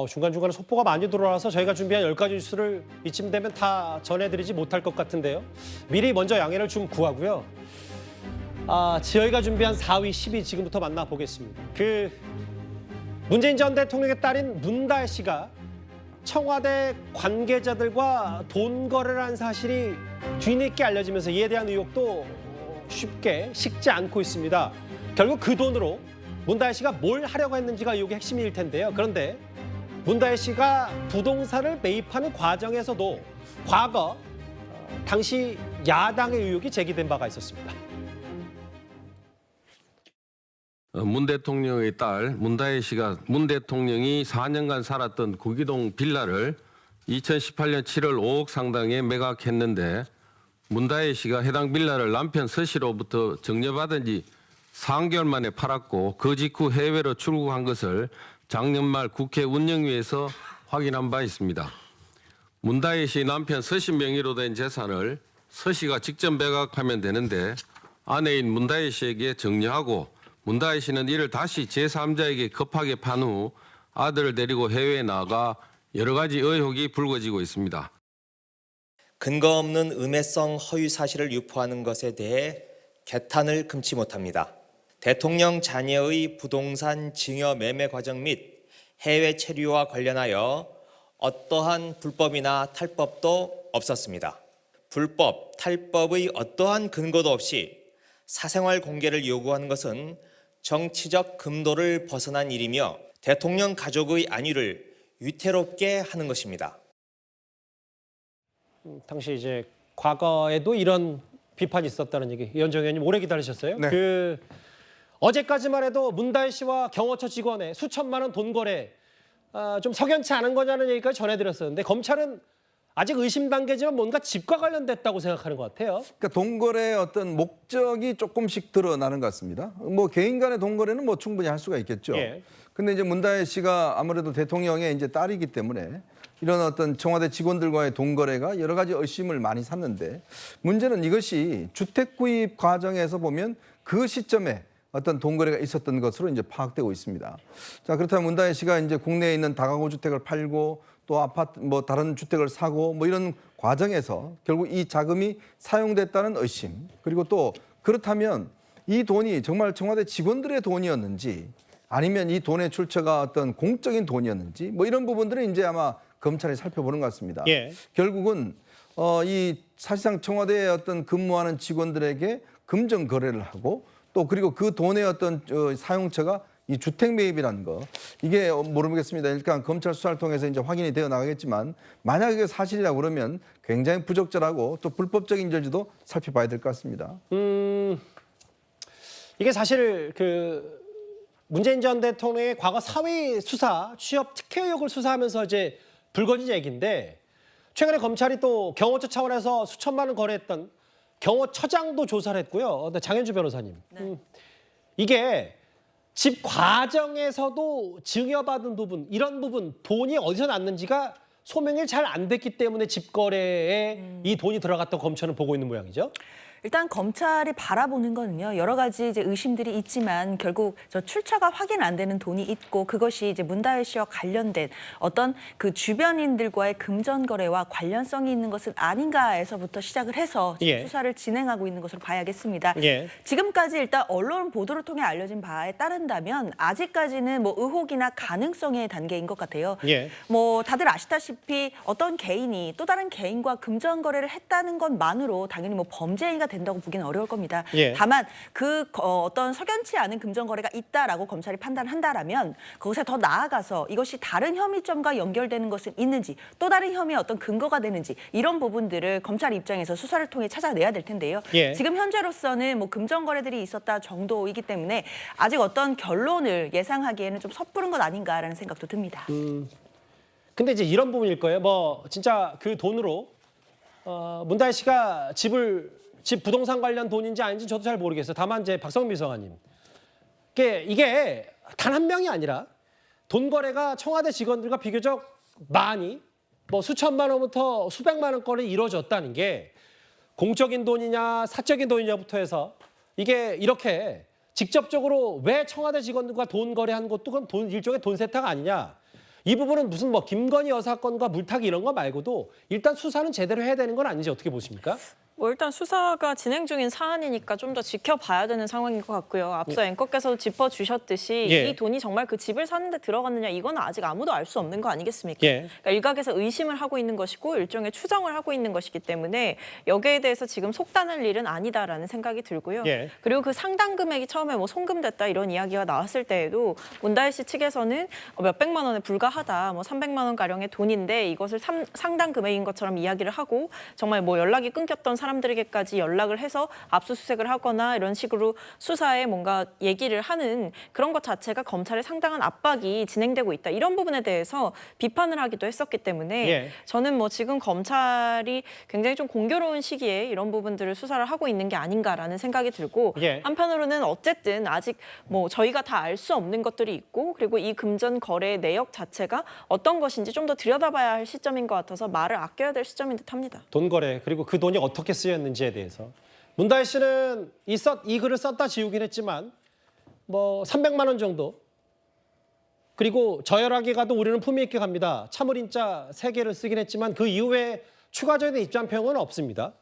중간중간에 속보가 많이 들어와서 저희가 준비한 10가지 뉴스를 이쯤 되면 다 전해드리지 못할 것 같은데요. 미리 먼저 양해를 좀 구하고요. 저희가 준비한 4위, 10위 지금부터 만나보겠습니다. 문재인 전 대통령의 딸인 문다혜 씨가 청와대 관계자들과 돈 거래를 한 사실이 뒤늦게 알려지면서 이에 대한 의혹도 쉽게 식지 않고 있습니다. 결국 그 돈으로 문다혜 씨가 뭘 하려고 했는지가 의혹의 핵심일 텐데요. 그런데 문다혜 씨가 부동산을 매입하는 과정에서도 과거 당시 야당의 의혹이 제기된 바가 있었습니다. 문 대통령의 딸 문다혜 씨가 문 대통령이 4년간 살았던 구기동 빌라를 2018년 7월 5억 상당에 매각했는데 문다혜 씨가 해당 빌라를 남편 서 씨로부터 증여받은 지 3개월 만에 팔았고 그 직후 해외로 출국한 것을 작년 말 국회 운영위에서 확인한 바 있습니다. 문다혜 씨 남편 서 씨 명의로 된 재산을 서 씨가 직접 매각하면 되는데 아내인 문다혜 씨에게 증여하고 문다혜 씨는 이를 다시 제3자에게 급하게 판 후 아들을 데리고 해외에 나가 여러 가지 의혹이 불거지고 있습니다. 근거 없는 음해성 허위 사실을 유포하는 것에 대해 개탄을 금치 못합니다. 대통령 자녀의 부동산 증여 매매 과정 및 해외 체류와 관련하여 어떠한 불법이나 탈법도 없었습니다. 불법, 탈법의 어떠한 근거도 없이 사생활 공개를 요구하는 것은 정치적 금도를 벗어난 일이며 대통령 가족의 안위를 위태롭게 하는 것입니다. 당시 이제 과거에도 이런 비판이 있었다는 얘기, 이현정 의원님 오래 기다리셨어요? 네. 어제까지만 해도 문다혜 씨와 경호처 직원의 수천만 원 돈 거래 좀 석연치 않은 거냐는 얘기까지 전해드렸었는데 검찰은 아직 의심 단계지만 뭔가 집과 관련됐다고 생각하는 것 같아요. 그러니까 동거래의 어떤 목적이 조금씩 드러나는 것 같습니다. 뭐 개인 간의 동거래는 뭐 충분히 할 수가 있겠죠. 예. 근데 이제 문다혜 씨가 아무래도 대통령의 이제 딸이기 때문에 이런 어떤 청와대 직원들과의 동거래가 여러 가지 의심을 많이 샀는데 문제는 이것이 주택 구입 과정에서 보면 그 시점에 어떤 동거래가 있었던 것으로 이제 파악되고 있습니다. 자, 그렇다면 문다혜 씨가 이제 국내에 있는 다가구 주택을 팔고 또 아파트 뭐 다른 주택을 사고 뭐 이런 과정에서 결국 이 자금이 사용됐다는 의심, 그리고 또 그렇다면 이 돈이 정말 청와대 직원들의 돈이었는지 아니면 이 돈의 출처가 어떤 공적인 돈이었는지 뭐 이런 부분들은 이제 아마 검찰이 살펴보는 것 같습니다. 예. 결국은 이 사실상 청와대에 어떤 근무하는 직원들에게 금전 거래를 하고 또 그리고 그 돈의 어떤 사용처가 이 주택 매입이라는 거, 이게 모르겠습니다. 일단 검찰 수사를 통해서 이제 확인이 되어 나가겠지만 만약 이게 사실이라고 그러면 굉장히 부적절하고 또 불법적인 여지도 살펴봐야 될 것 같습니다. 이게 사실 문재인 전 대통령의 과거 사회 수사, 취업 특혜 의혹을 수사하면서 이제 불거진 얘기인데 최근에 검찰이 또 경호처 차원에서 수천만 원 거래했던 경호처장도 조사를 했고요. 장현주 변호사님. 네. 이게 집 과정에서도 증여받은 부분, 이런 부분, 돈이 어디서 났는지가 소명이 잘 안 됐기 때문에 집 거래에 이 돈이 들어갔다고 검찰은 보고 있는 모양이죠. 일단 검찰이 바라보는 거는요, 여러 가지 이제 의심들이 있지만 결국 저 출처가 확인 안 되는 돈이 있고 그것이 이제 문다혜 씨와 관련된 어떤 그 주변인들과의 금전 거래와 관련성이 있는 것은 아닌가에서부터 시작을 해서 예. 수사를 진행하고 있는 것으로 봐야겠습니다. 예. 지금까지 일단 언론 보도를 통해 알려진 바에 따른다면 아직까지는 뭐 의혹이나 가능성의 단계인 것 같아요. 예. 뭐 다들 아시다시피 어떤 개인이 또 다른 개인과 금전 거래를 했다는 것만으로 당연히 뭐 범죄 행위가 된다고 보기는 어려울 겁니다. 예. 다만 어떤 석연치 않은 금전 거래가 있다라고 검찰이 판단한다라면 그것에 더 나아가서 이것이 다른 혐의점과 연결되는 것은 있는지 또 다른 혐의의 어떤 근거가 되는지 이런 부분들을 검찰 입장에서 수사를 통해 찾아내야 될 텐데요. 예. 지금 현재로서는 뭐 금전 거래들이 있었다 정도이기 때문에 아직 어떤 결론을 예상하기에는 좀 섣부른 것 아닌가라는 생각도 듭니다. 근데 이제 이런 부분일 거예요. 뭐 진짜 그 돈으로 문다혜 씨가 집 부동산 관련 돈인지 아닌지 저도 잘 모르겠어요. 다만 이제 박성민 비서관님, 이게 단 한 명이 아니라 돈 거래가 청와대 직원들과 비교적 많이 뭐 수천만 원부터 수백만 원권이 이루어졌다는 게 공적인 돈이냐 사적인 돈이냐부터 해서 이게 이렇게 직접적으로 왜 청와대 직원들과 돈 거래한 것도 그건 일종의 돈 세탁 아니냐, 이 부분은 무슨 뭐 김건희 여사 건과 물타기 이런 거 말고도 일단 수사는 제대로 해야 되는 건 아닌지 어떻게 보십니까? 뭐 일단 수사가 진행 중인 사안이니까 좀 더 지켜봐야 되는 상황인 것 같고요. 앞서 앵커께서도 짚어주셨듯이 예. 이 돈이 정말 그 집을 사는데 들어갔느냐 이건 아직 아무도 알 수 없는 거 아니겠습니까? 예. 그러니까 일각에서 의심을 하고 있는 것이고 일종의 추정을 하고 있는 것이기 때문에 여기에 대해서 지금 속단할 일은 아니다라는 생각이 들고요. 예. 그리고 그 상당 금액이 처음에 뭐 송금됐다 이런 이야기가 나왔을 때에도 문다혜 씨 측에서는 몇백만 원에 불과하다, 뭐 300만 원 가량의 돈인데 이것을 상당 금액인 것처럼 이야기를 하고 정말 뭐 연락이 끊겼던 사람들에게까지 연락을 해서 압수수색을 하거나 이런 식으로 수사에 뭔가 얘기를 하는 그런 것 자체가 검찰에 상당한 압박이 진행되고 있다. 이런 부분에 대해서 비판을 하기도 했었기 때문에 예. 저는 뭐 지금 검찰이 굉장히 좀 공교로운 시기에 이런 부분들을 수사를 하고 있는 게 아닌가라는 생각이 들고 예. 한편으로는 어쨌든 아직 뭐 저희가 다 알 수 없는 것들이 있고 그리고 이 금전 거래 내역 자체가 어떤 것인지 좀 더 들여다봐야 할 시점인 것 같아서 말을 아껴야 될 시점인 듯합니다. 돈 거래 그리고 그 돈이 어떻게 쓰였는지에 대해서 문다혜 씨는 이 글을 썼다 지우긴 했지만 뭐 300만 원 정도 그리고 저열하게 가도 우리는 품위 있게 갑니다. 참을인자 3개를 쓰긴 했지만 그 이후에 추가적인 입장평은 없습니다.